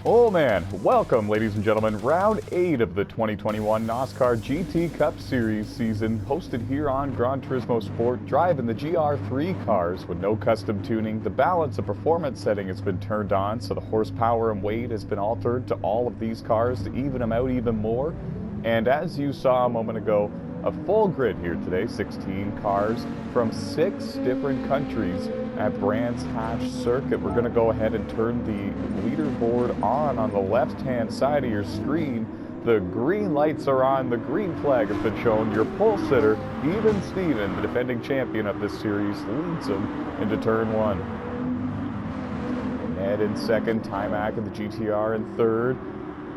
Oh man, welcome ladies and gentlemen, round 8 of the 2021 NOSSCAR GT Cup Series season, hosted here on Gran Turismo Sport, driving the GR3 cars with no custom tuning. The balance of performance setting has been turned on, so the horsepower and weight has been altered to all of these cars to even them out even more. And as you saw a moment ago, a full grid here today, 16 cars from 6 different countries at Brands Hatch Circuit. We're going to go ahead and turn the leaderboard on the left-hand side of your screen. The green lights are on, the green flag has been shown. Your pole sitter, Even Steven, the defending champion of this series, leads them into turn 1. Ned in second, Timac in the GTR in third.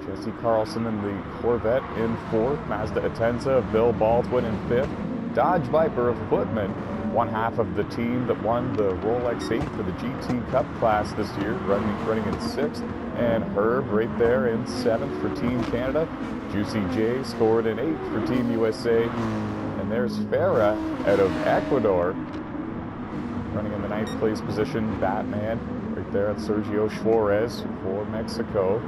Jesse Carlson in the Corvette in fourth, Mazda Atenza of Bill Baldwin in fifth, Dodge Viper of Footman, one half of the team that won the Rolex 8 for the GT Cup class this year, running in sixth, and Herb right there in seventh for Team Canada. Juicy J scored an 8th for Team USA, and there's Farah out of Ecuador, running in the 9th place position. Batman right there at Sergio Suarez for Mexico.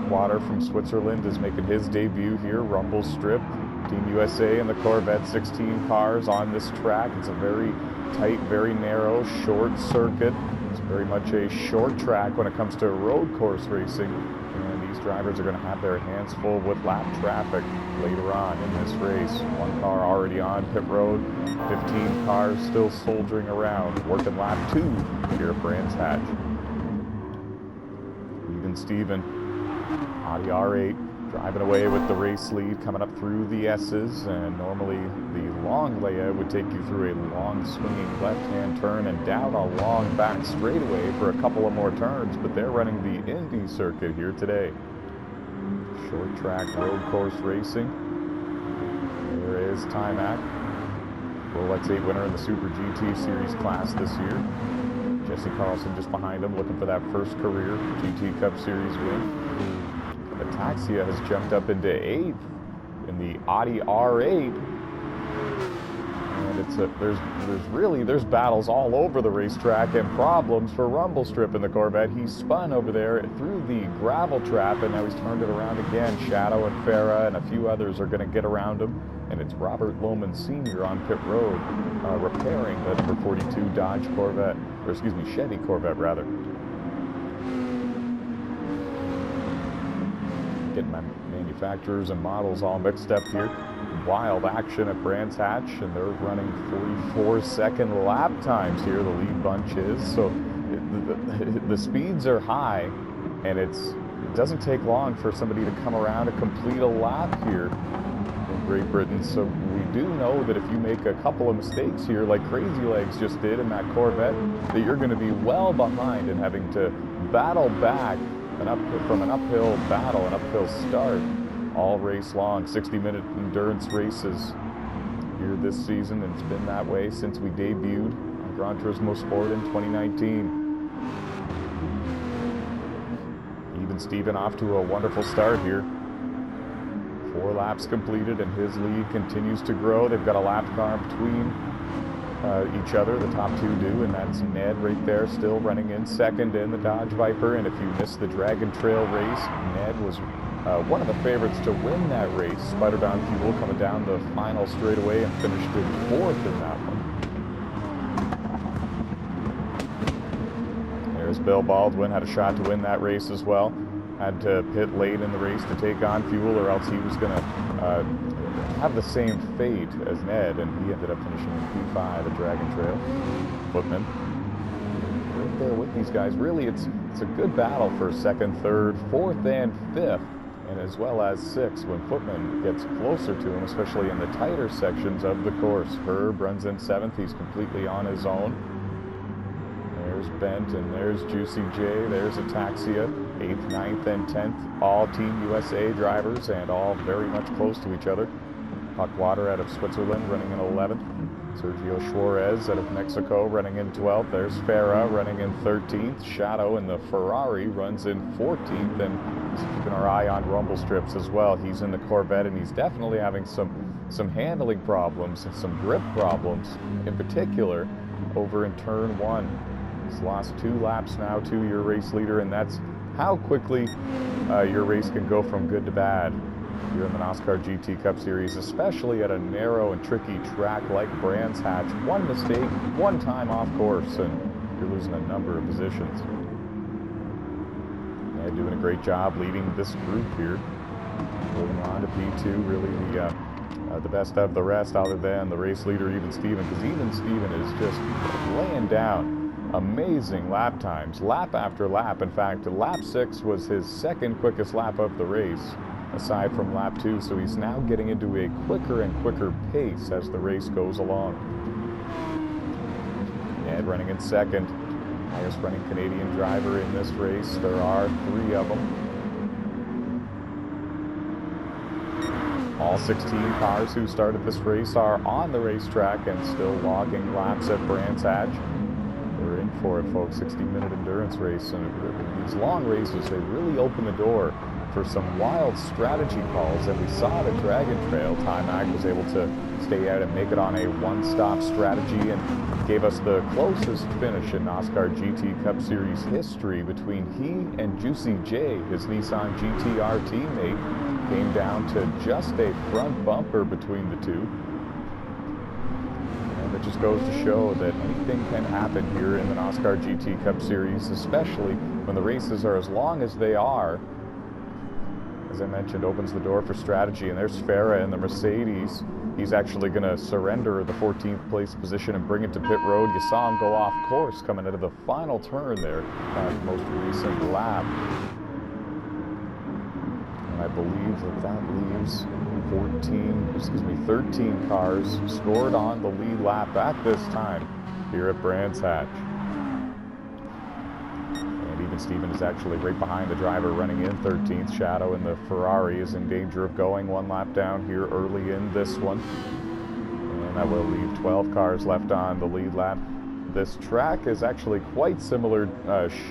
Water from Switzerland is making his debut here, Rumble Strip. Team USA and the Corvette, 16 cars on this track. It's a very tight, very narrow, short circuit. It's very much a short track when it comes to road course racing. And these drivers are going to have their hands full with lap traffic later on in this race. One car already on pit road, 15 cars still soldiering around, working lap 2 here at Brands Hatch. Even Steven, Audi R8 driving away with the race lead, coming up through the S's, and normally the long layout would take you through a long swinging left-hand turn and down a long back straightaway for a couple of more turns, but they're running the Indy Circuit here today. Short track road course racing. There is Timac, Rolex 8 winner in the Super GT Series class this year. Jesse Carlson just behind him, looking for that first career GT Cup Series win. Ataxia has jumped up into 8th in the Audi R8, and there's battles all over the racetrack and problems for Rumble Strip in the Corvette. He's spun over there through the gravel trap, and now he's turned it around again. Shadow and Farah and a few others are going to get around him, and it's Robert Lohman Sr. on pit road repairing the number 42 Dodge Corvette, or excuse me, Chevy Corvette rather. Getting my manufacturers and models all mixed up here. Wild action at Brands Hatch, and they're running 44-second lap times here, the lead bunch is. So the speeds are high, and it doesn't take long for somebody to come around and complete a lap here in Great Britain. So we do know that if you make a couple of mistakes here, like Crazy Legs just did in that Corvette, that you're going to be well behind and having to battle back from an uphill battle, an uphill start, all race long. 60-minute endurance races here this season, and it's been that way since we debuted on Gran Turismo Sport in 2019. Even Steven off to a wonderful start here. 4 laps completed, and his lead continues to grow. They've got a lap car between each other, the top 2 do, and that's Ned right there still running in second in the Dodge Viper. And if you missed the Dragon Trail race, Ned was one of the favorites to win that race. Sputtered on fuel coming down the final straightaway and finished in 4th in that one. There's Bill Baldwin, had a shot to win that race as well. Had to pit late in the race to take on fuel, or else he was going to have the same fate as Ned, and he ended up finishing in P5 at Dragon Trail. Footman right there with these guys. Really, it's a good battle for 2nd, 3rd, 4th, and 5th, and as well as 6th when Footman gets closer to him, especially in the tighter sections of the course. Herb runs in 7th. He's completely on his own. There's Bent, and there's Juicy J, there's Ataxia, 8th, 9th, and 10th, all Team USA drivers, and all very much close to each other. Water out of Switzerland running in 11th. Sergio Suarez out of Mexico running in 12th. There's Farah running in 13th. Shadow in the Ferrari runs in 14th, and keeping our eye on Rumble Strips as well. He's in the Corvette, and he's definitely having some handling problems and some grip problems, in particular over in turn 1. He's lost 2 laps now to your race leader, and that's how quickly your race can go from good to bad here in the NOSSCAR GT Cup Series, especially at a narrow and tricky track like Brands Hatch. One mistake, one time off course, and you're losing a number of positions. Yeah, doing a great job leading this group here. Moving on to P2, really the best of the rest, other than the race leader, Even Steven, because Even Steven is just laying down amazing lap times, lap after lap. In fact, lap 6 was his second quickest lap of the race, aside from lap 2, so he's now getting into a quicker and quicker pace as the race goes along. And running in second, highest running Canadian driver in this race. There are 3 of them. All 16 cars who started this race are on the racetrack and still logging laps at Brands Hatch. We're in for it, folks. 60-minute endurance race, and these long races, they really open the door for some wild strategy calls. And we saw at Dragon Trail, Timac was able to stay out and make it on a one-stop strategy, and gave us the closest finish in NOSSCAR GT Cup Series history between he and Juicy J, his Nissan GTR teammate. Came down to just a front bumper between the two. And it just goes to show that anything can happen here in the NOSSCAR GT Cup Series, especially when the races are as long as they are. As I mentioned, opens the door for strategy, and there's Farah in the Mercedes. He's actually going to surrender the 14th place position and bring it to pit road. You saw him go off course coming into the final turn there, that most recent lap. I believe that leaves 13 cars scored on the lead lap at this time here at Brands Hatch. And Even Steven is actually right behind the driver running in 13th. Shadow in the Ferrari is in danger of going 1 lap down here early in this one. And that will leave 12 cars left on the lead lap. This track is actually quite similar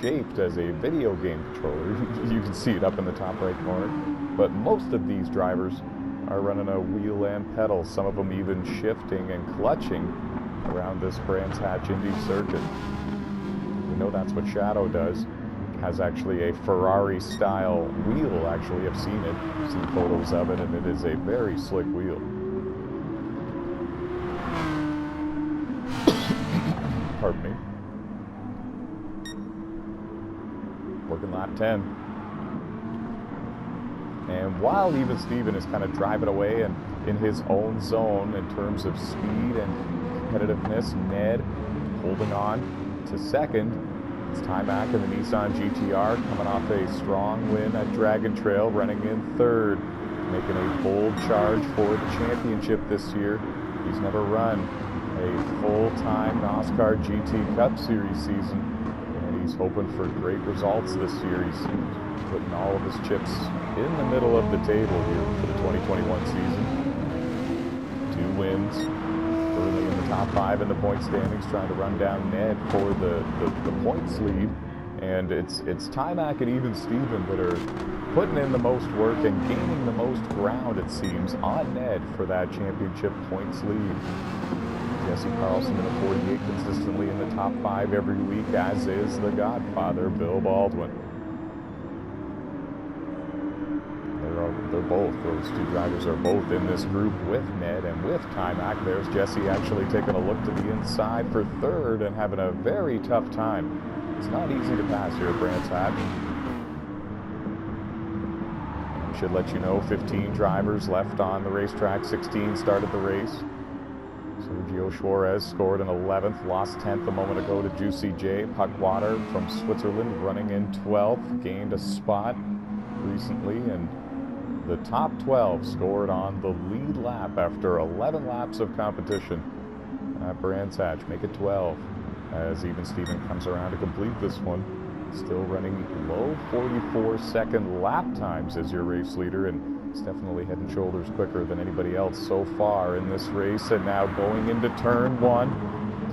shaped as a video game controller. You can see it up in the top right corner. But most of these drivers are running a wheel and pedal, some of them even shifting and clutching around this Brands Hatch Indy Circuit. We know that's what Shadow does. Has actually a Ferrari-style wheel, actually. I've seen it, seen photos of it, and it is a very slick wheel. Pardon me. Working lap 10. And while Even Steven is kind of driving away and in his own zone in terms of speed and competitiveness, Ned holding on to second. It's Timac in the Nissan GTR coming off a strong win at Dragon Trail, running in third, making a bold charge for the championship this year. He's never run a full-time NOSSCAR GT Cup Series season, and he's hoping for great results this year. He's putting all of his chips in the middle of the table here for the 2021 season. 2 wins, early in the top 5 in the point standings, trying to run down Ned for the points lead. And it's Timac and Even Steven that are putting in the most work and gaining the most ground, it seems, on Ned for that championship points lead. Jesse Carlson in the 48, consistently in the top 5 every week, as is the Godfather, Bill Baldwin. Those 2 drivers are both in this group with Ned and with Timac. There's Jesse actually taking a look to the inside for third and having a very tough time. It's not easy to pass here at Brands Hatch. Should let you know, 15 drivers left on the racetrack, 16 started the race. Sergio Suarez scored an 11th, lost 10th a moment ago to Juicy J. Puckwater from Switzerland running in 12th, gained a spot recently, and the top 12 scored on the lead lap after 11 laps of competition at Brands Hatch. Make it 12 as Even Steven comes around to complete this one. Still running low 44-second lap times as your race leader, and it's definitely head and shoulders quicker than anybody else so far in this race. And now going into turn 1,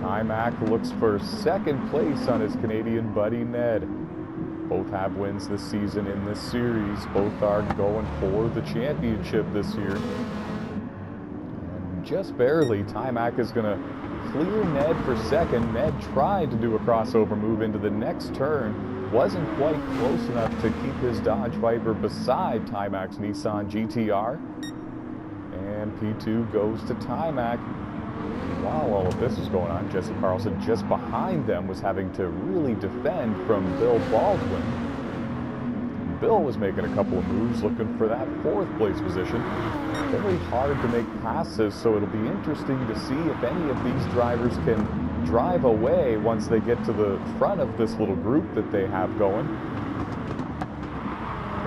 Timac looks for second place on his Canadian buddy Ned. Both have wins this season in this series. Both are going for the championship this year. And just barely, Timac is going to clear Ned for second. Ned tried to do a crossover move into the next turn. Wasn't quite close enough to keep his Dodge Viper beside Timac's Nissan GTR. And P2 goes to Timac. While all of this was going on, Jesse Carlson just behind them was having to really defend from Bill Baldwin. Bill was making a couple of moves looking for that 4th place position. Very hard to make passes, so it'll be interesting to see if any of these drivers can drive away once they get to the front of this little group that they have going.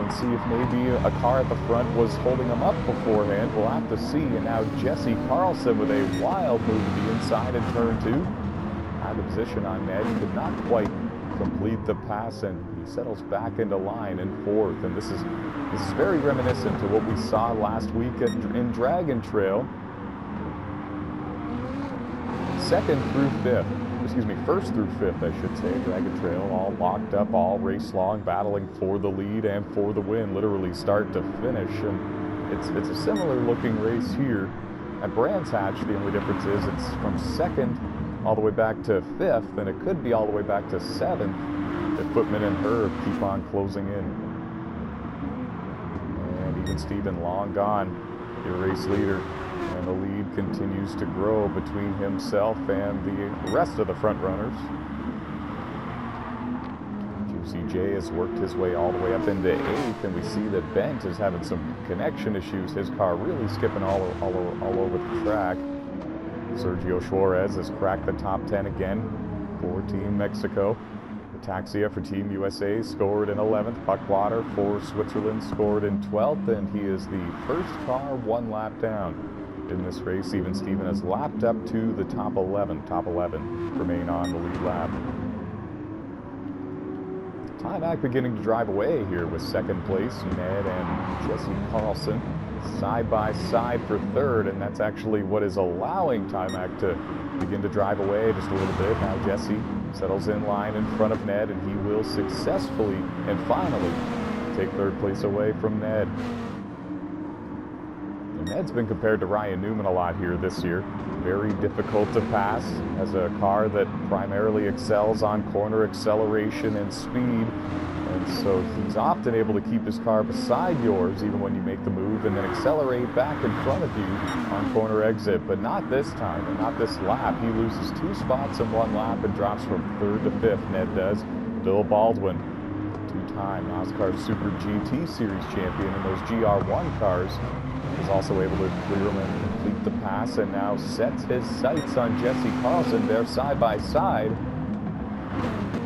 And see if maybe a car at the front was holding them up beforehand. We'll have to see. And now Jesse Carlson with a wild move to the inside in turn 2. Had the position on Ned, could not quite complete the pass, and he settles back into line in 4th. And this is very reminiscent to what we saw last week in Dragon Trail. 2nd through 5th, excuse me, 1st through 5th, I should say. Dragon Trail all locked up all race long, battling for the lead and for the win, literally start to finish. And it's a similar looking race here at Brands Hatch. The only difference is it's from 2nd all the way back to 5th, and it could be all the way back to 7th if Footman and Herb keep on closing in. And even Steven long gone, your race leader, and the lead continues to grow between himself and the rest of the front runners. Juicy J has worked his way all the way up into 8th, and we see that Bent is having some connection issues. His car really skipping all over the track. Sergio Suarez has cracked the top 10 again for Team Mexico. Taxia for Team USA scored in 11th. Buckwater for Switzerland scored in 12th, and he is the first car 1 lap down in this race. Even Steven has lapped up to the top 11. Top 11 remain on the lead lap. Timac beginning to drive away here with 2nd place. Ned and Jesse Carlson side by side for 3rd, and that's actually what is allowing Timac to begin to drive away just a little bit. Now Jesse settles in line in front of Ned, and he will successfully and finally take 3rd place away from Ned. And Ned's been compared to Ryan Newman a lot here this year. Very difficult to pass, has a car that primarily excels on corner acceleration and speed. And so he's often able to keep his car beside yours even when you make the move and then accelerate back in front of you on corner exit. But not this time, and not this lap. He loses 2 spots in 1 lap and drops from 3rd to 5th, Ned does. Bill Baldwin, 2-time NOSSCAR Super GT Series champion in those GR1 cars, is also able to clear him and complete the pass, and now sets his sights on Jesse Carlson. They're side by side.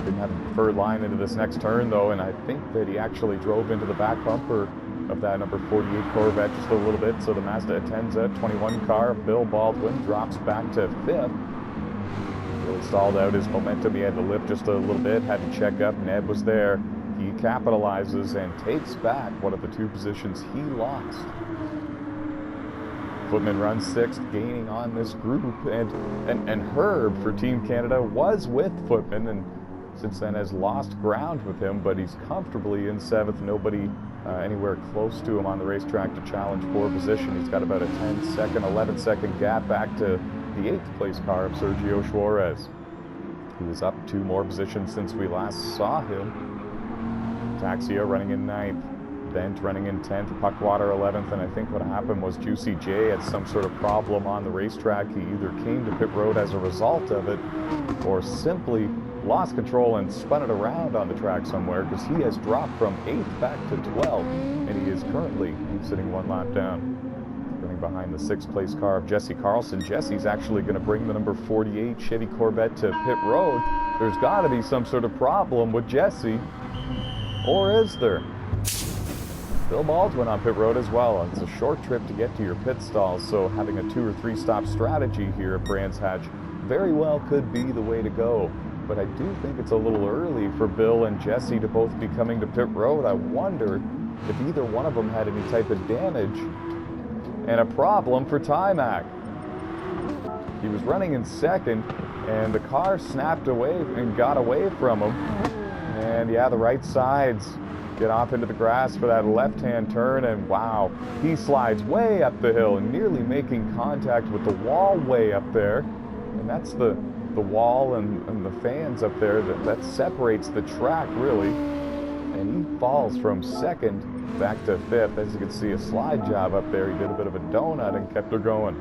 Didn't have a preferred line into this next turn, though, and I think that he actually drove into the back bumper of that number 48 Corvette just a little bit. So the Mazda Atenza 21 car of Bill Baldwin drops back to 5th. Really stalled out his momentum. He had to lift just a little bit, had to check up. Ned was there. He capitalizes and takes back one of the 2 positions he lost. Footman runs 6th, gaining on this group, and Herb for Team Canada was with Footman, and since then has lost ground with him, but he's comfortably in 7th. Nobody anywhere close to him on the racetrack to challenge for position. He's got about a 10-second, 11-second gap back to the 8th place car of Sergio Suarez, who is up 2 more positions since we last saw him. Taxia running in 9th. Bent running in 10th, Puckwater 11th, and I think what happened was Juicy J had some sort of problem on the racetrack. He either came to pit road as a result of it or simply lost control and spun it around on the track somewhere, because he has dropped from 8th back to 12th, and he is currently sitting 1 lap down. Running behind the 6th place car of Jesse Carlson. Jesse's actually going to bring the number 48 Chevy Corvette to pit road. There's got to be some sort of problem with Jesse, or is there? Bill Baldwin on pit road as well. It's a short trip to get to your pit stalls, so having a 2 or 3 stop strategy here at Brands Hatch very well could be the way to go. But I do think it's a little early for Bill and Jesse to both be coming to pit road. I wonder if either one of them had any type of damage. And a problem for Timac. He was running in 2nd, and the car snapped away and got away from him. And yeah, the right sides get off into the grass for that left-hand turn, and wow, he slides way up the hill and nearly making contact with the wall way up there. mean, that's the wall and the fans up there that separates the track, really. And he falls from second back to fifth. As you can see, a slide job up there. He did a bit of a donut and kept her going.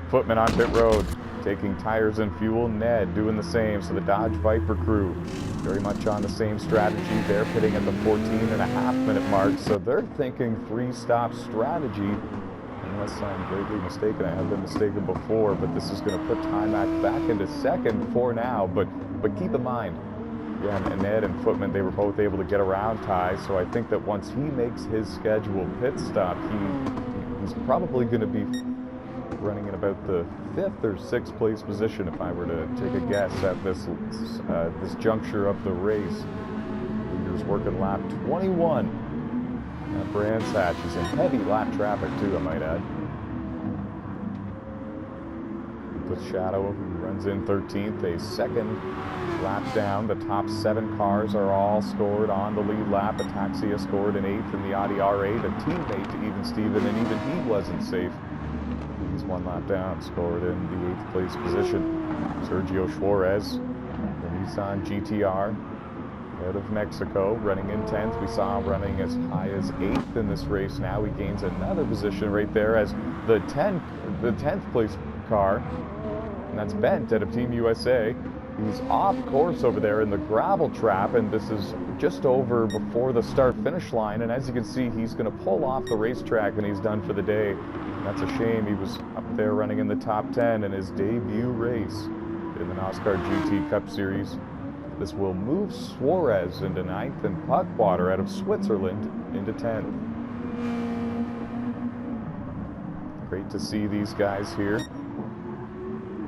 Footman on pit road, taking tires and fuel. Ned doing the same. So the Dodge Viper crew very much on the same strategy. They're pitting at the 14.5-minute mark. So they're thinking 3-stop strategy. Unless I'm greatly mistaken, I have been mistaken before, but this is going to put Timac back into second for now. But keep in mind, yeah, and Ned and Footman, they were both able to get around Ty, so I think that once he makes his scheduled pit stop, he's probably going to be running in about the 5th or 6th place position if I were to take a guess at this juncture of the race. Leaders working lap 21. Brands Hatch is in heavy lap traffic too, I might add. With Shadow, who runs in 13th, a second lap down. The top 7 cars are all scored on the lead lap. Ataxia scored an 8th in the Audi R8, a teammate to Even Steven, and even he wasn't safe. He's 1 lap down, scored in the 8th place position. Sergio Suarez, the Nissan GTR, out of Mexico, running in 10th. We saw him running as high as 8th in this race. Now he gains another position right there as the 10th place car, and that's Bent out of Team USA. He's off course over there in the gravel trap, and this is just over before the start-finish line. And as you can see, he's going to pull off the racetrack, and he's done for the day. And that's a shame. He was up there running in the top 10 in his debut race in the NOSSCAR GT Cup Series. This will move Suarez into 9th and Puckwater out of Switzerland into 10th. Great to see these guys here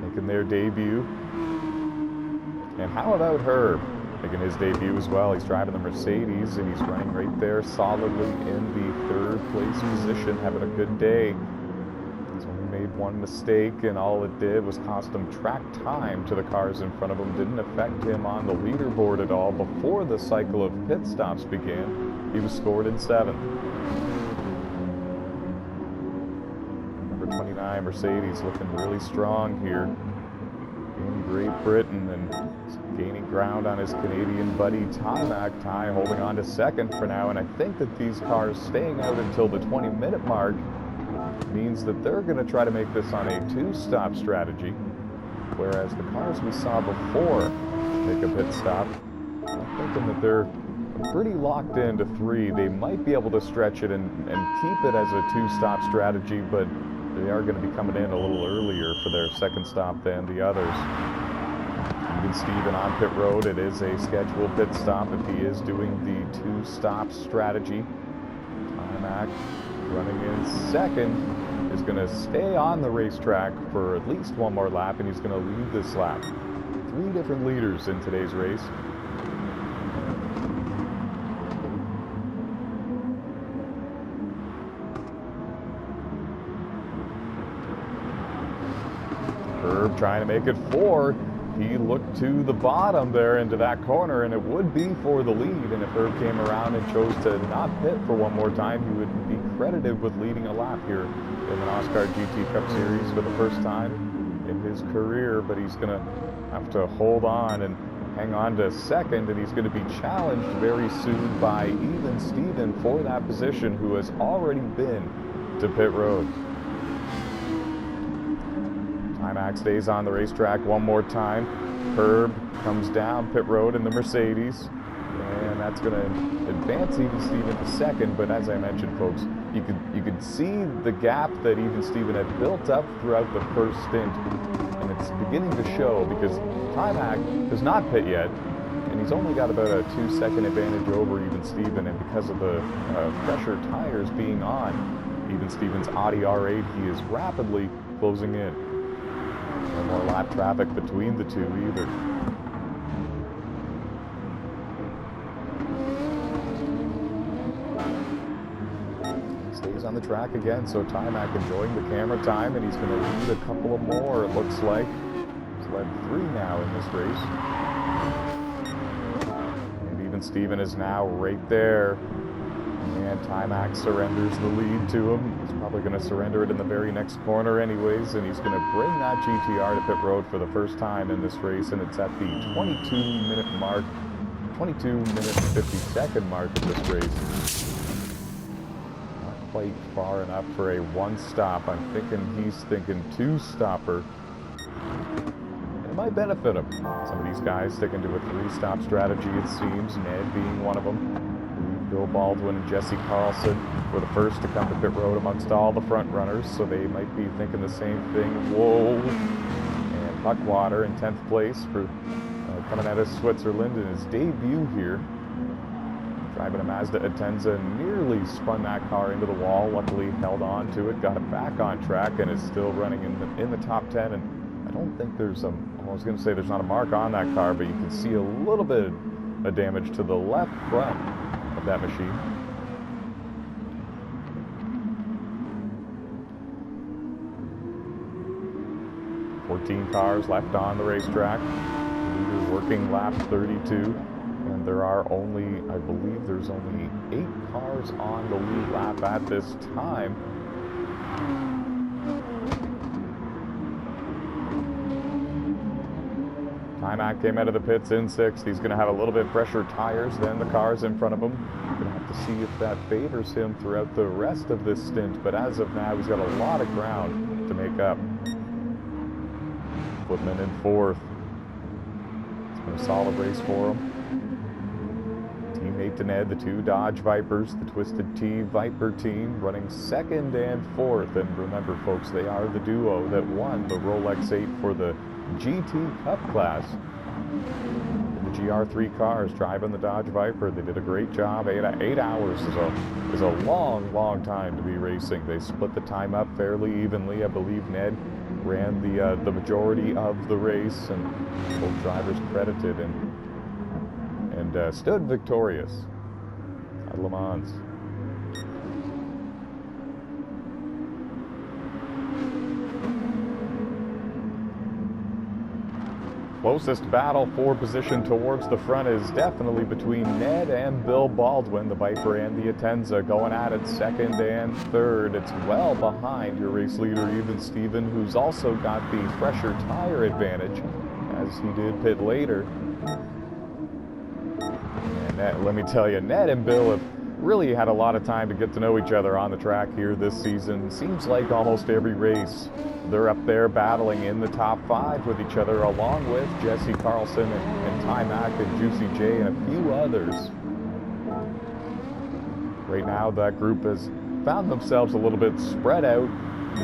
making their debut. And how about Herb making his debut as well? He's driving the Mercedes, and he's running right there solidly in the 3rd place position, having a good day. He's only made 1 mistake, and all it did was cost him track time to the cars in front of him. Didn't affect him on the leaderboard at all. Before the cycle of pit stops began, he was scored in 7th. Number 29 Mercedes looking really strong here in Great Britain, and gaining ground on his Canadian buddy Timac. Ty holding on to 2nd for now, and I think that these cars staying out until the 20-minute mark means that they're going to try to make this on a 2-stop strategy, whereas the cars we saw before take a pit stop, I'm thinking that they're pretty locked into 3. They might be able to stretch it and keep it as a 2-stop strategy, but they are going to be coming in a little earlier for their 2nd stop than the others. Even Steven on pit road. It is a scheduled pit stop if he is doing the 2-stop strategy. Timac running in 2nd is going to stay on the racetrack for at least 1 more lap, and he's going to lead this lap. 3 different leaders in today's race. Herb trying to make it 4. He looked to the bottom there into that corner, and it would be for the lead. And if Herb came around and chose to not pit for 1 more time, he would be credited with leading a lap here in the NOSSCAR GT Cup Series for the first time in his career. But he's going to have to hold on and hang on to 2nd, and he's going to be challenged very soon by Even Steven for that position, who has already been to pit road. Timac stays on the racetrack 1 more time. Herb comes down pit road in the Mercedes, and that's going to advance Even Steven to 2nd. But as I mentioned, folks, you could see the gap that Even Steven had built up throughout the first stint, and it's beginning to show because Timac does not pit yet, and he's only got about a 2-second advantage over Even Steven, and because of the pressure tires being on Even Steven's Audi R8, he is rapidly closing in. No more lap traffic between the two either. He stays on the track again, so Timac enjoying the camera time, and he's going to lead a couple of more, it looks like. He's led 3 now in this race. And Even Steven is now right there And Timac surrenders the lead to him. He's probably going to surrender it in the very next corner anyways, and he's going to bring that GTR to pit road for the first time in this race, and it's at the 22-minute mark, 22-minute and 50-second mark of this race. Not quite far enough for a one-stop. I'm thinking he's thinking two-stopper. It might benefit him. Some of these guys sticking to a three-stop strategy, it seems, Ned being one of them. Bill Baldwin and Jesse Carlson were the first to come to pit road amongst all the front runners, so they might be thinking the same thing. Whoa! And Puckwater in 10th place for coming out of Switzerland in his debut here. Driving a Mazda Atenza, nearly spun that car into the wall, luckily held on to it, got it back on track, and is still running in the top 10. And I don't think there's I was going to say there's not a mark on that car, but you can see a little bit of damage to the left front of that machine. $14 cars left on the racetrack. Leader working lap 32, and there are only, I believe there's only 8 cars on the lead lap at this time. Timac came out of the pits in 6th. He's going to have a little bit fresher tires than the cars in front of him. We're going to have to see if that favors him throughout the rest of this stint, but as of now, he's got a lot of ground to make up. Footman in 4th. It's been a solid race for him. Teammate to Ned, the 2 Dodge Vipers, the Twisted Tea Viper team, running 2nd and 4th. And remember, folks, they are the duo that won the Rolex 8 for the GT Cup class. The GR3 cars driving the Dodge Viper. They did a great job. 8 hours is a long time to be racing. They split the time up fairly evenly. I believe Ned ran the majority of the race, and both drivers credited and stood victorious at Le Mans. Closest battle for position towards the front is definitely between Ned and Bill Baldwin, the Viper and the Atenza, going at it 2nd and 3rd. It's well behind your race leader, even Steven, who's also got the fresher tire advantage, as he did pit later. And Ned, let me tell you, Ned and Bill have really had a lot of time to get to know each other on the track here this season. Seems like almost every race they're up there battling in the top 5 with each other, along with Jesse Carlson and Timac and Juicy J and a few others. Right now, that group has found themselves a little bit spread out,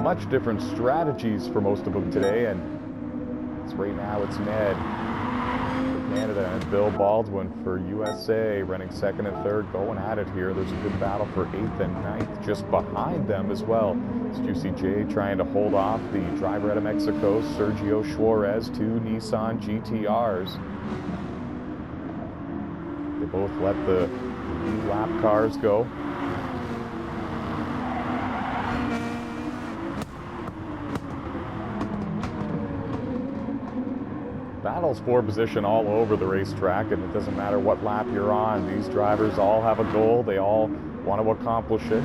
much different strategies for most of them today, and right now it's Ned for Canada and Bill Baldwin for USA, running 2nd and 3rd, going at it here. There's a good battle for 8th and 9th just behind them as well. It's Juicy J trying to hold off the driver out of Mexico, Sergio Suarez, 2 Nissan GTRs. They both let the lap cars go. Battles for position all over the racetrack, and it doesn't matter what lap you're on. These drivers all have a goal. They all want to accomplish it.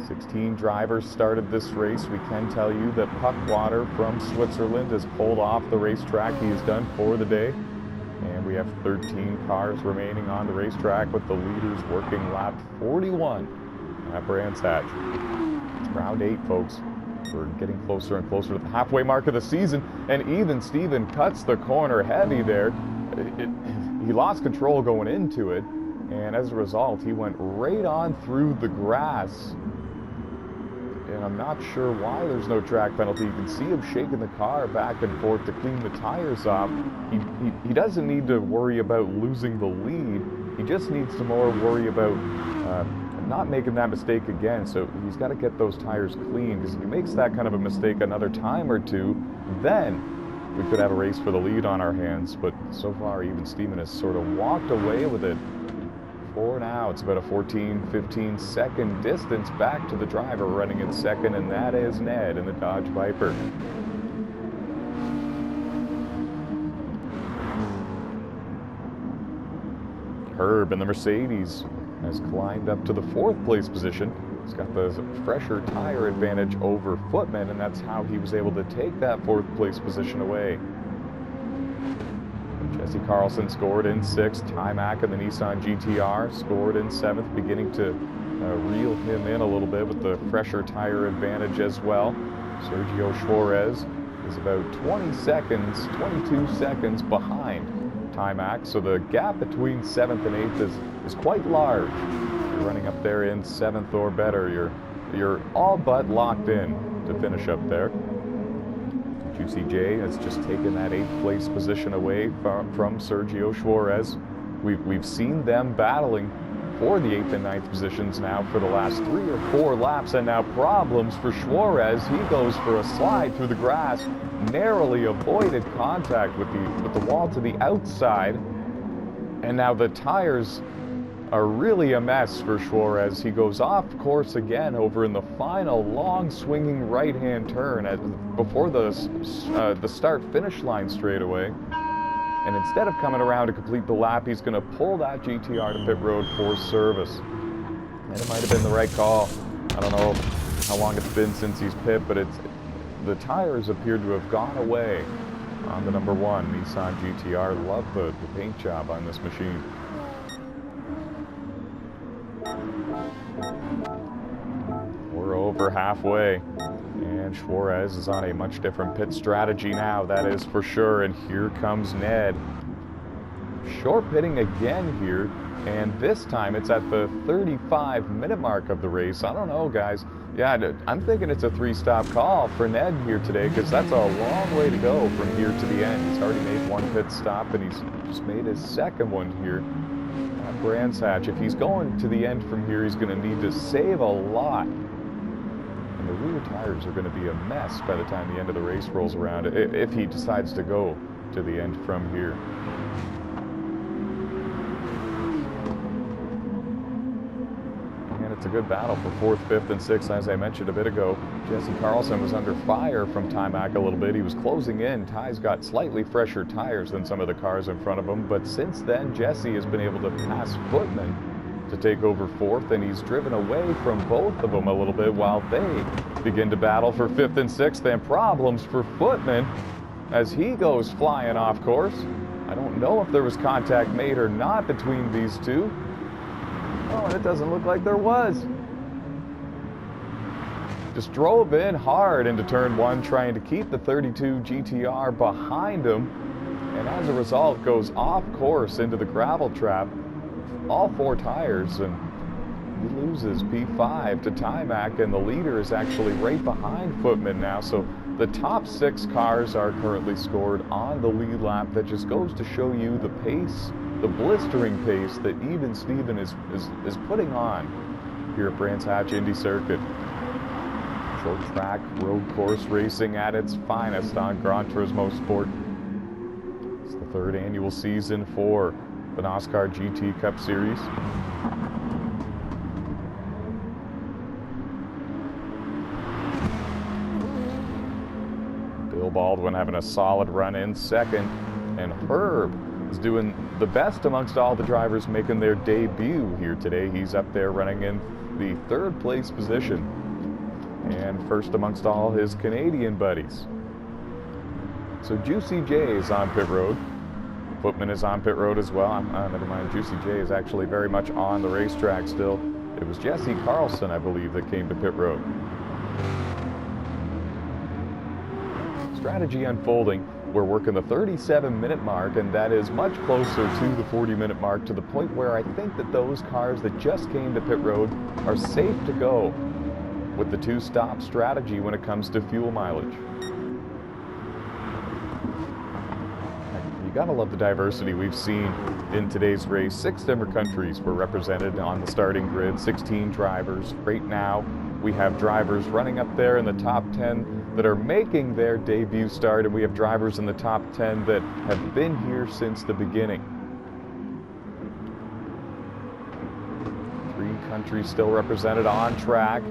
16 drivers started this race. We can tell you that Puckwater from Switzerland has pulled off the racetrack. He is done for the day. And we have 13 cars remaining on the racetrack, with the leaders working lap 41 at Brands Hatch. It's round 8, folks. We're getting closer and closer to the halfway mark of the season, and even Steven cuts the corner heavy there. He lost control going into it, and as a result, he went right on through the grass. And I'm not sure why there's no track penalty. You can see him shaking the car back and forth to clean the tires off. He doesn't need to worry about losing the lead. He just needs to more worry about not making that mistake again. So he's got to get those tires clean, because if he makes that kind of a mistake another time or two, then we could have a race for the lead on our hands. But so far, even Steven has sort of walked away with it. For now, it's about a 14-15 second distance back to the driver running in 2nd, and that is Ned in the Dodge Viper. Herb in the Mercedes has climbed up to the 4th place position. He's got the fresher tire advantage over Footman, and that's how he was able to take that 4th place position away. Jesse Carlson scored in 6th. Ty Mack in the Nissan GTR scored in 7th, beginning to reel him in a little bit with the fresher tire advantage as well. Sergio Suarez is about 22 seconds behind Ty Mack, so the gap between 7th and 8th is quite large. You're running up there in 7th or better, you're all but locked in to finish up there. Juicy J has just taken that 8th place position away from Sergio Suarez. We've seen them battling for the 8th and 9th positions now for the last 3 or 4 laps, and now problems for Suarez. He goes for a slide through the grass, narrowly avoided contact with the wall to the outside, and now the tires are really a mess for Suarez. He goes off course again over in the final long swinging right-hand turn before the start-finish line straightaway. And instead of coming around to complete the lap, he's going to pull that GTR to pit road for service. And it might have been the right call. I don't know how long it's been since he's pit, but the tires appear to have gone away on the number 1 Nissan GTR. Love the paint job on this machine. We're over halfway, and Suarez is on a much different pit strategy now, that is for sure. And here comes Ned. Short pitting again here, and this time it's at the 35-minute mark of the race. I don't know, guys. Yeah, I'm thinking it's a 3-stop call for Ned here today, because that's a long way to go from here to the end. He's already made 1 pit stop, and he's just made his 2nd one here at Brands Hatch. If he's going to the end from here, he's going to need to save a lot. And the rear tires are going to be a mess by the time the end of the race rolls around, if he decides to go to the end from here. And it's a good battle for 4th, 5th, and 6th. As I mentioned a bit ago, Jesse Carlson was under fire from Ty Mack a little bit. He was closing in. Ty's got slightly fresher tires than some of the cars in front of him, but since then, Jesse has been able to pass Footman to take over 4th, and he's driven away from both of them a little bit while they begin to battle for 5th and 6th, and problems for Footman as he goes flying off course. I don't know if there was contact made or not between these two. Oh, and it doesn't look like there was. Just drove in hard into turn 1, trying to keep the 32 GTR behind him, and as a result goes off course into the gravel trap. All 4 tires, and he loses P5 to Ty Mack, and the leader is actually right behind Footman now. So the top 6 cars are currently scored on the lead lap. That just goes to show you the pace, the blistering pace that even Steven is putting on here at Brands Hatch Indy Circuit. Short track road course racing at its finest on Gran Turismo Sport. It's the 3rd annual season for the NOSSCAR GT Cup Series. Bill Baldwin having a solid run in 2nd, and Herb is doing the best amongst all the drivers making their debut here today. He's up there running in the 3rd place position, and 1st amongst all his Canadian buddies. So Juicy J is on pit road. Footman is on pit road as well. Never mind, Juicy J is actually very much on the racetrack still. It was Jesse Carlson, I believe, that came to pit road. Strategy unfolding. We're working the 37-minute mark, and that is much closer to the 40-minute mark, to the point where I think that those cars that just came to pit road are safe to go with the 2-stop strategy when it comes to fuel mileage. You gotta love the diversity we've seen in today's race. 6 different countries were represented on the starting grid, 16 drivers. Right now, we have drivers running up there in the top 10 that are making their debut start, and we have drivers in the top 10 that have been here since the beginning. 3 countries still represented on track.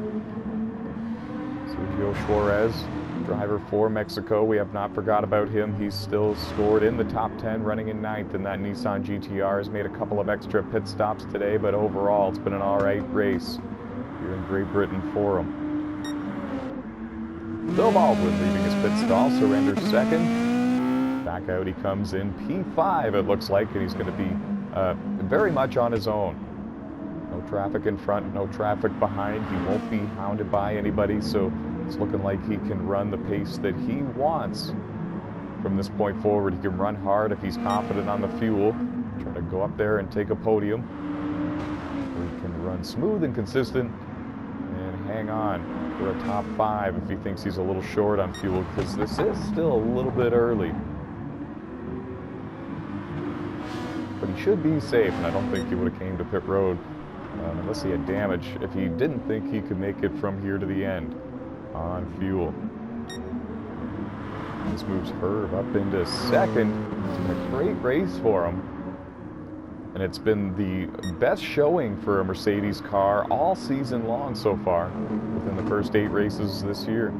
Sergio Suarez driver for Mexico. We have not forgot about him. He's still scored in the top 10, running in 9th in that Nissan GTR. Has made a couple of extra pit stops today, but overall it's been an alright race here in Great Britain for him. Bill Baldwin leaving his pit stall, surrenders second. Back out he comes in P5 it looks like, and he's going to be very much on his own. No traffic in front, no traffic behind. He won't be hounded by anybody, so it's looking like he can run the pace that he wants from this point forward. He can run hard if he's confident on the fuel, try to go up there and take a podium. Or he can run smooth and consistent and hang on for a top 5 if he thinks he's a little short on fuel, because this is still a little bit early. But he should be safe, and I don't think he would have came to pit road unless he had damage, if he didn't think he could make it from here to the end on fuel. This moves Herb up into second. It's been a great race for him, and it's been the best showing for a Mercedes car all season long so far within the first 8 races this year.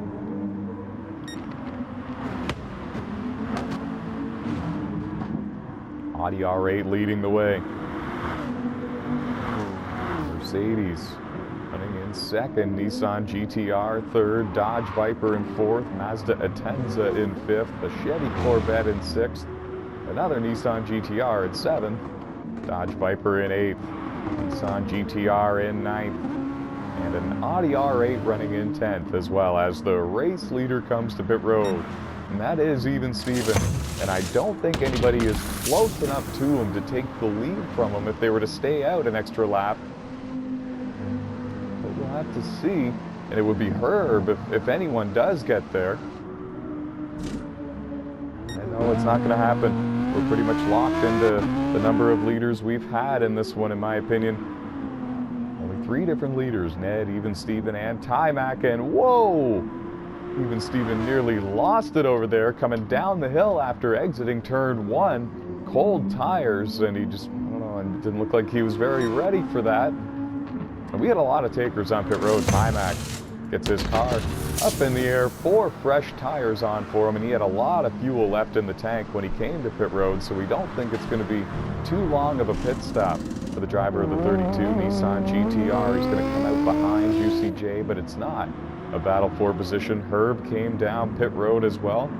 Audi R8 leading the way. Mercedes running in second, Nissan GTR third, Dodge Viper in fourth, Mazda Atenza in fifth, the Chevy Corvette in sixth, another Nissan GTR in seventh, Dodge Viper in eighth, Nissan GTR in ninth, and an Audi R8 running in 10th, as well as the race leader comes to pit road. And that is Even Steven. And I don't think anybody is close enough to him to take the lead from him if they were to stay out an extra lap. But we'll have to see. And it would be Herb if anyone does get there. I know it's not going to happen. We're pretty much locked into the number of leaders we've had in this one, in my opinion. Only 3 different leaders, Ned, Even Steven, and Timac, and whoa! Even Steven nearly lost it over there, coming down the hill after exiting turn 1. Cold tires, and he just, I don't know, and didn't look like he was very ready for that. And we had a lot of takers on pit road. Timac gets his car up in the air, 4 fresh tires on for him, and he had a lot of fuel left in the tank when he came to pit road, so we don't think it's going to be too long of a pit stop for the driver of the 32 Nissan GTR. He's going to come out behind Juicy J, but it's not a battle for position. Herb came down pit road as well.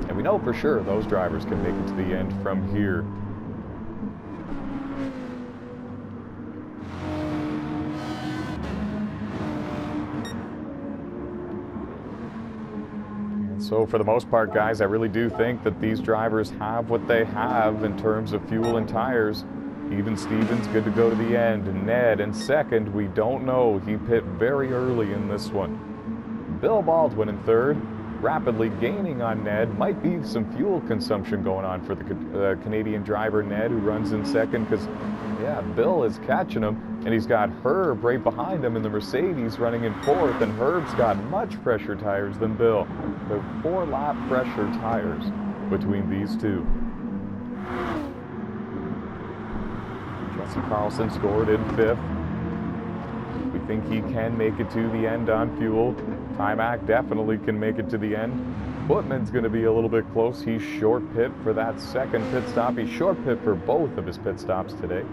And we know for sure those drivers can make it to the end from here. And so for the most part, guys, I really do think that these drivers have what they have in terms of fuel and tires. Even Steven's good to go to the end. Ned in second, we don't know. He pit very early in this one. Bill Baldwin in third, rapidly gaining on Ned. Might be some fuel consumption going on for the Canadian driver Ned, who runs in second, because, yeah, Bill is catching him, and he's got Herb right behind him in the Mercedes running in fourth, and Herb's got much fresher tires than Bill. About 4-lap fresher tires between these two. Carlson scored in fifth. We think he can make it to the end on fuel. Timac definitely can make it to the end. Putman's going to be a little bit close. He's short pit for that second pit stop. He's short pit for both of his pit stops today.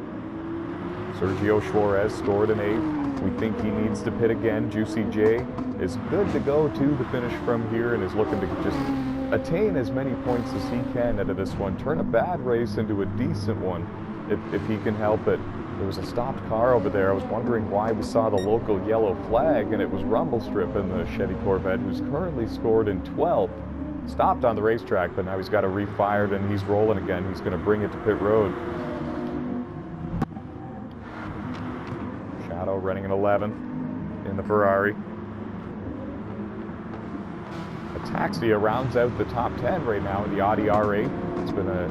Sergio Suarez scored in eighth. We think he needs to pit again. Juicy J is good to go to the finish from here and is looking to just attain as many points as he can out of this one. Turn a bad race into a decent one. If he can help it. There was a stopped car over there. I was wondering why we saw the local yellow flag, and it was Rumble Strip in the Chevy Corvette, who's currently scored in 12th. Stopped on the racetrack, but now he's got it refired and he's rolling again. He's going to bring it to pit road. Shadow running in 11th in the Ferrari. Ataxia rounds out the top 10 right now in the Audi R8. It's been a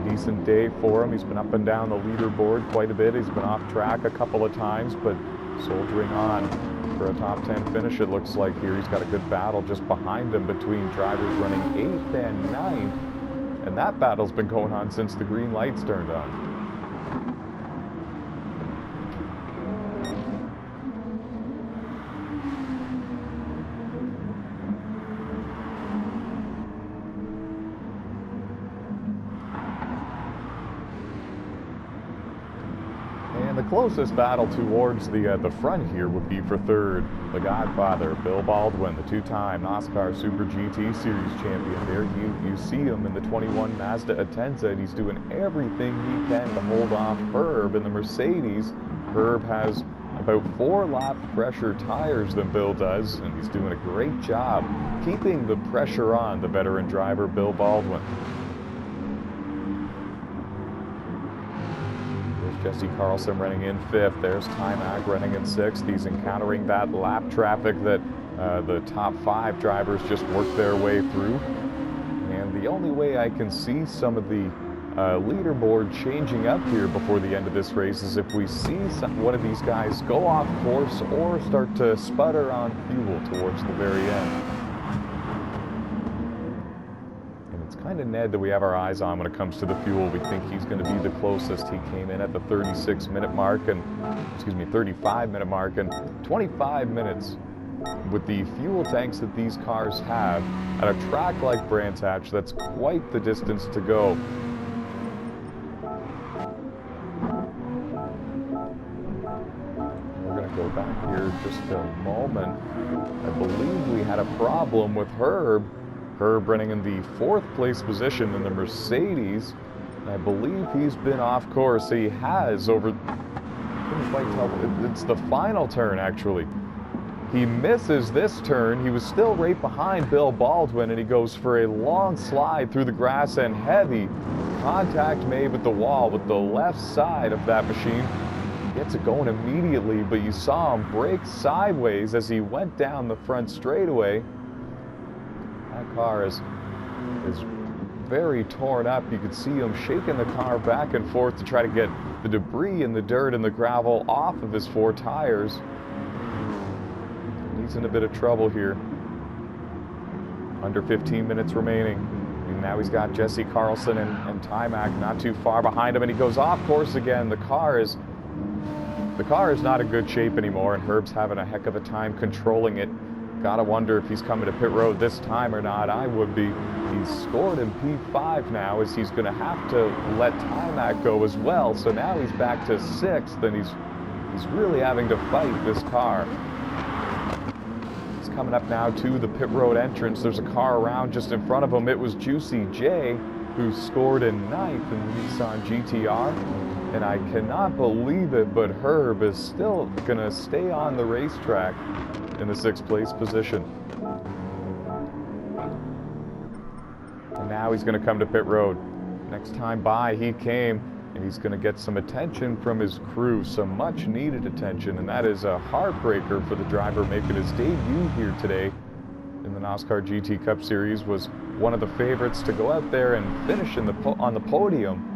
decent day for him. He's been up and down the leaderboard quite a bit. He's been off track a couple of times, but soldiering on for a top 10 finish, it looks like here. He's got a good battle just behind him between drivers running 8th and 9th. And that battle's been going on since the green lights turned on. the closest battle towards the front here would be for third. The Godfather, Bill Baldwin, the two-time NOSSCAR Super GT Series champion. There you see him in the 21 Mazda Atenza, and he's doing everything he can to hold off Herb in the Mercedes. Herb has about 4 lap fresher tires than Bill does, and he's doing a great job keeping the pressure on the veteran driver, Bill Baldwin. There's Jesse Carlson running in 5th. There's Timac running in 6th. He's encountering that lap traffic that the top 5 drivers just work their way through. And the only way I can see some of the leaderboard changing up here before the end of this race is if we see one of these guys go off course or start to sputter on fuel towards the very end. And it's kind of Ned that we have our eyes on when it comes to the fuel. We think he's going to be the closest. He came in at the 36-minute mark and, 35-minute mark, and 25 minutes with the fuel tanks that these cars have at a track like Brands Hatch. That's quite the distance to go. Go back here just a moment. I believe we had a problem with Herb. Herb running in the 4th place position in the Mercedes. And I believe he's been off course. He has over, couldn't quite tell, it's the final turn actually. He misses this turn. He was still right behind Bill Baldwin, and he goes for a long slide through the grass and heavy contact made with the wall with the left side of that machine. Gets it going immediately, but you saw him brake sideways as he went down the front straightaway. That car is very torn up. You could see him shaking the car back and forth to try to get the debris and the dirt and the gravel off of his 4 tires. He's in a bit of trouble here. Under 15 minutes remaining. And now he's got Jesse Carlson and Timac not too far behind him, and he goes off course again. The car is not in good shape anymore, and Herb's having a heck of a time controlling it. Gotta wonder if he's coming to pit road this time or not. I would be. He's scored in P5 now, as he's going to have to let Timac go as well. So now he's back to 6th, and he's really having to fight this car. He's coming up now to the pit road entrance. There's a car around just in front of him. It was Juicy J who scored in 9th in the Nissan GTR. And I cannot believe it, but Herb is still going to stay on the racetrack in the 6th place position. And now he's going to come to pit road. Next time by, he came, and he's going to get some attention from his crew, some much needed attention, and that is a heartbreaker for the driver making his debut here today in the NOSSCAR GT Cup Series. Was one of the favorites to go out there and finish on the podium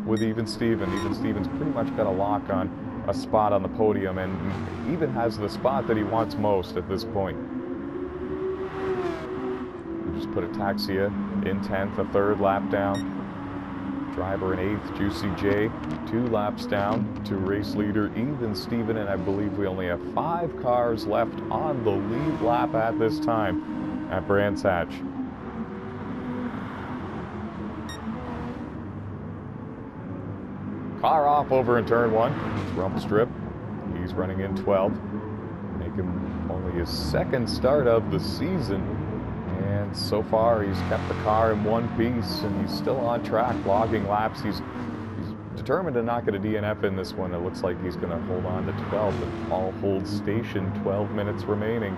with Even Steven. Even Steven's pretty much got a lock on a spot on the podium, and even has the spot that he wants most at this point. We just put Ataxia in 10th, a 3rd lap down. Driver in 8th, Juicy J, 2 laps down to race leader Even Steven, and I believe we only have 5 cars left on the lead lap at this time at Brands Hatch. Car off over in turn 1. It's rump strip. He's running in 12th. Making only his 2nd start of the season. And so far he's kept the car in one piece, and he's still on track, logging laps. He's determined to not get a DNF in this one. It looks like he's going to hold on to 12th and all hold station. 12 minutes remaining.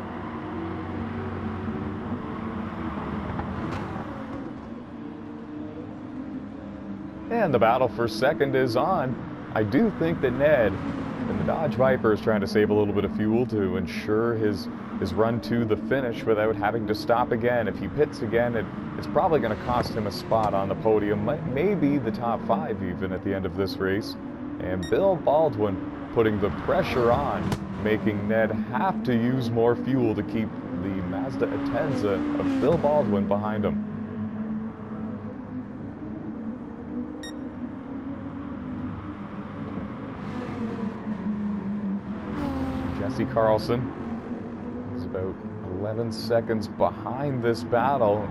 And the battle for 2nd is on. I do think that Ned and the Dodge Viper is trying to save a little bit of fuel to ensure his run to the finish without having to stop again. If he pits again, it's probably going to cost him a spot on the podium, maybe the top 5 even at the end of this race. And Bill Baldwin putting the pressure on, making Ned have to use more fuel to keep the Mazda Atenza of Bill Baldwin behind him. Jesse Carlson is about 11 seconds behind this battle,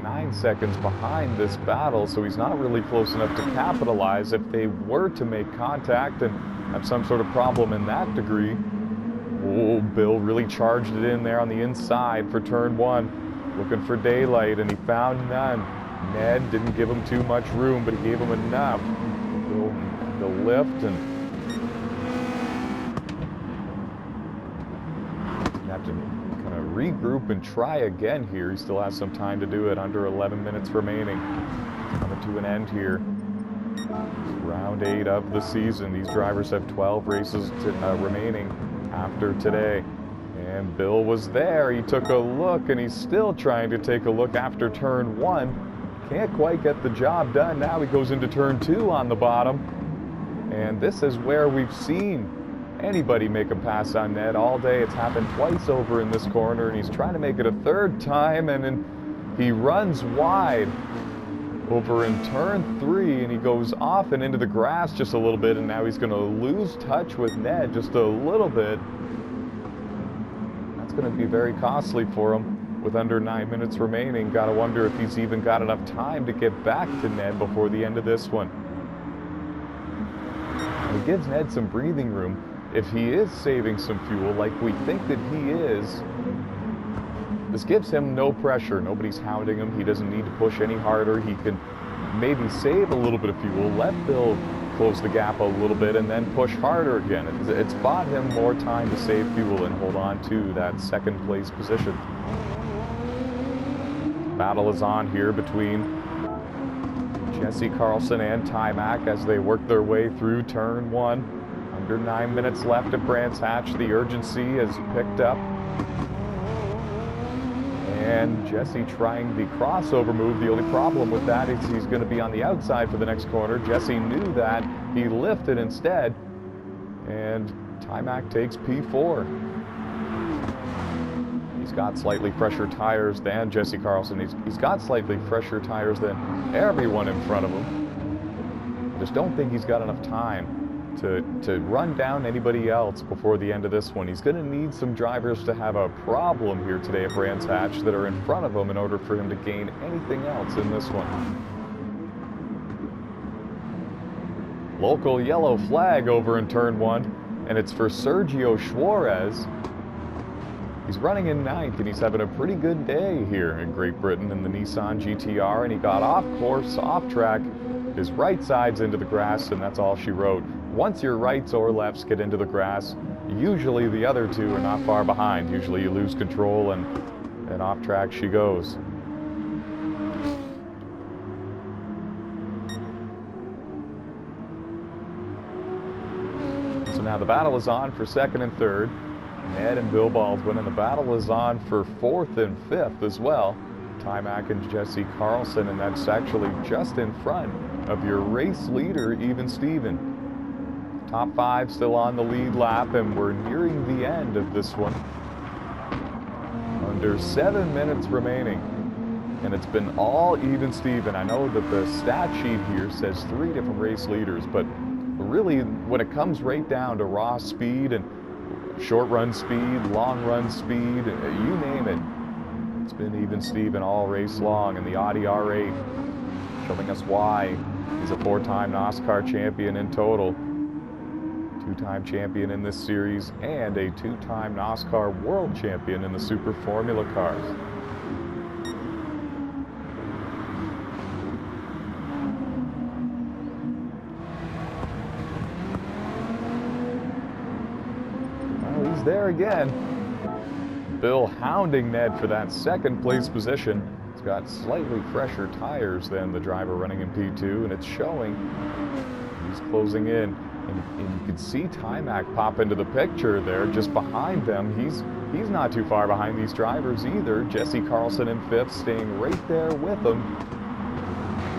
9 seconds behind this battle, so he's not really close enough to capitalize. If they were to make contact and have some sort of problem in that degree. Oh, Bill really charged it in there on the inside for turn 1, looking for daylight, and he found none. Ned didn't give him too much room, but he gave him enough. The lift, and you have to kind of regroup and try again here. He still has some time to do it, under 11 minutes remaining. Coming to an end here. Round 8 of the season. These drivers have 12 races remaining after today. And Bill was there. He took a look, and he's still trying to take a look after turn 1. Can't quite get the job done. Now he goes into turn 2 on the bottom. And this is where we've seen anybody make a pass on Ned all day. It's happened twice over in this corner, and he's trying to make it a third time, and then he runs wide over in turn 3, and he goes off and into the grass just a little bit, and now he's going to lose touch with Ned just a little bit. That's going to be very costly for him with under 9 minutes remaining. Got to wonder if he's even got enough time to get back to Ned before the end of this one. It gives Ned some breathing room. If he is saving some fuel like we think that he is, this gives him no pressure. Nobody's hounding him. He doesn't need to push any harder. He can maybe save a little bit of fuel, let Bill close the gap a little bit, and then push harder again. It's bought him more time to save fuel and hold on to that second place position. Battle is on here between Jesse Carlson and Timac as they work their way through turn 1. Under 9 minutes left at Brands Hatch. The urgency has picked up. And Jesse trying the crossover move. The only problem with that is he's going to be on the outside for the next corner. Jesse knew that. He lifted instead. And Timac takes P4. He's got slightly fresher tires than Jesse Carlson. He's got slightly fresher tires than everyone in front of him. I just don't think he's got enough time to run down anybody else before the end of this one. He's going to need some drivers to have a problem here today at Brands Hatch that are in front of him in order for him to gain anything else in this one. Local yellow flag over in turn 1, and it's for Sergio Suarez. He's running in 9th, and he's having a pretty good day here in Great Britain in the Nissan GTR, and he got off course, off track. His right side's into the grass, and that's all she wrote. Once your rights or lefts get into the grass, usually the other two are not far behind. Usually you lose control, and off track she goes. So now the battle is on for 2nd and 3rd. Ned and Bill Baldwin, and the battle is on for 4th and 5th as well. Timac and Jesse Carlson, and that's actually just in front of your race leader, Even Steven. Top 5 still on the lead lap, and we're nearing the end of this one. Under 7 minutes remaining, and it's been all Even Steven. I know that the stat sheet here says 3 different race leaders, but really when it comes right down to raw speed and short run speed, long run speed, you name it, it's been Even Steven all race long. And the Audi R8 showing us why. He's a 4-time NOSSCAR champion in total, 2-time champion in this series, and a 2-time NOSSCAR world champion in the Super Formula cars. Well, he's there again. Bill hounding Ned for that 2nd place position. He's got slightly fresher tires than the driver running in P2, and it's showing. He's closing in, and you can see Timac pop into the picture there just behind them. He's not too far behind these drivers either. Jesse Carlson in 5th, staying right there with them.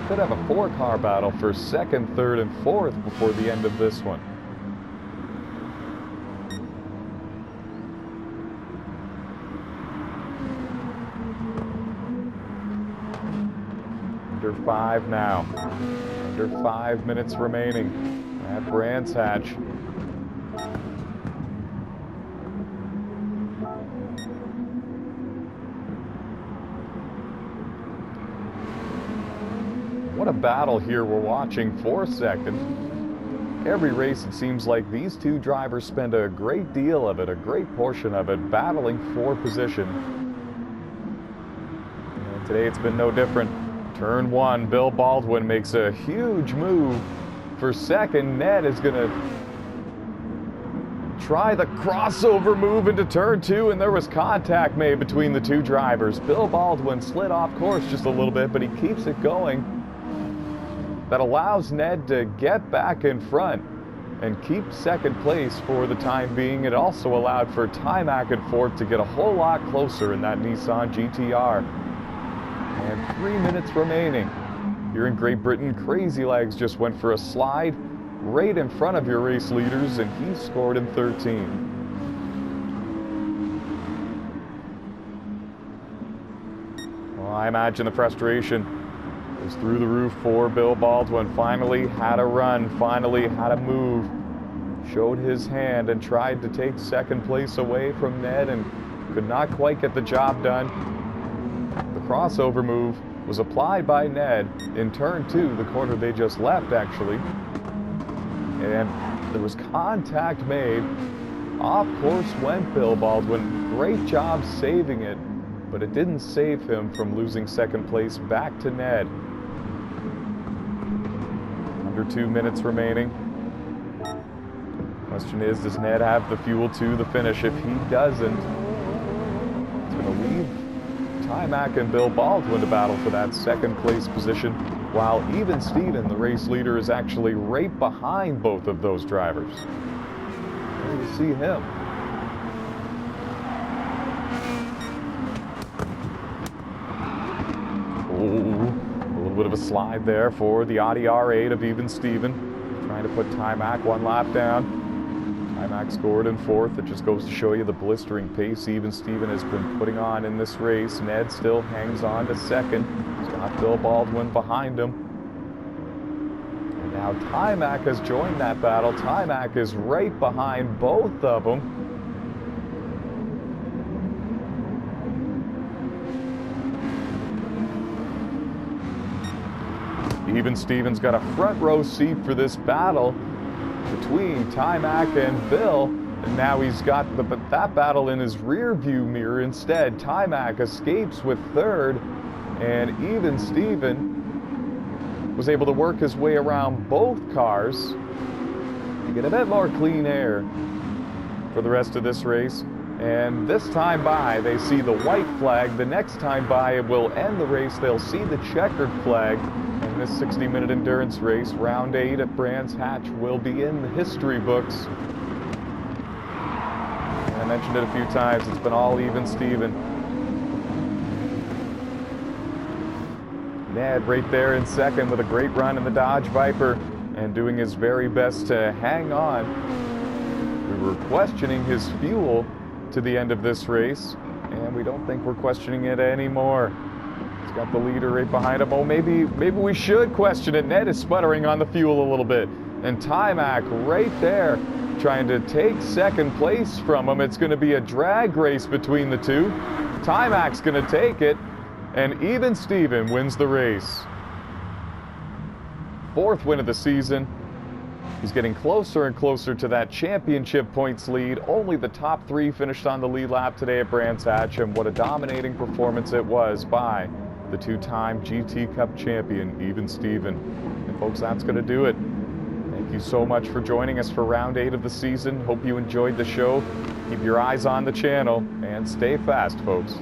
Could have a 4-car battle for 2nd, 3rd, and 4th before the end of this one. Under 5 now. Under 5 minutes remaining at Brands Hatch. What a battle here we're watching for 2nd. every race, it seems like these two drivers spend a great deal of it, a great portion of it, battling for position. And today it's been no different. Turn 1, Bill Baldwin makes a huge move for second. Ned is going to try the crossover move into turn 2, and there was contact made between the two drivers. Bill Baldwin slid off course just a little bit, but he keeps it going. That allows Ned to get back in front and keep second place for the time being. It also allowed for Timac and fourth to get a whole lot closer in that Nissan GTR. And 3 minutes remaining. Here in Great Britain, Crazy Legs just went for a slide right in front of your race leaders, and he scored in 13. Well, I imagine the frustration is through the roof for Bill Baldwin. Finally had a run, finally had a move, showed his hand and tried to take second place away from Ned and could not quite get the job done. The crossover move was applied by Ned in turn 2, the corner they just left actually. And there was contact made. Off course went Bill Baldwin. Great job saving it, but it didn't save him from losing second place back to Ned. Under 2 minutes remaining. Question is, does Ned have the fuel to the finish? If he doesn't, it's going to leave Timac and Bill Baldwin to battle for that second place position, while even Steven, the race leader, is actually right behind both of those drivers. And you see him. Oh, a little bit of a slide there for the Audi R8 of even Steven, trying to put Timac one lap down. Timac scored in fourth. It just goes to show you the blistering pace even Steven has been putting on in this race. Ned still hangs on to second. He's got Bill Baldwin behind him. And now Timac has joined that battle. Timac is right behind both of them. Even Steven's got a front row seat for this battle between Timac and Bill, and now he's got that battle in his rear view mirror instead. Timac escapes with third, and even Steven was able to work his way around both cars to get a bit more clean air for the rest of this race. And this time by, they see the white flag. The next time by, it will end the race. They'll see the checkered flag. And this 60-minute endurance race, round 8 at Brands Hatch, will be in the history books. And I mentioned it a few times, it's been all even Steven. Ned right there in second with a great run in the Dodge Viper and doing his very best to hang on. We were questioning his fuel to the end of this race, and we don't think we're questioning it anymore. He's got the leader right behind him. Oh, maybe we should question it. Ned is sputtering on the fuel a little bit. And Timac right there trying to take second place from him. It's going to be a drag race between the two. Timac's going to take it, and even Steven wins the race. Fourth win of the season. He's getting closer and closer to that championship points lead. Only the top 3 finished on the lead lap today at Brands Hatch, and what a dominating performance it was by the 2-time GT Cup champion, even Steven. And folks, that's going to do it. Thank you so much for joining us for round 8 of the season. Hope you enjoyed the show. Keep your eyes on the channel and stay fast, folks.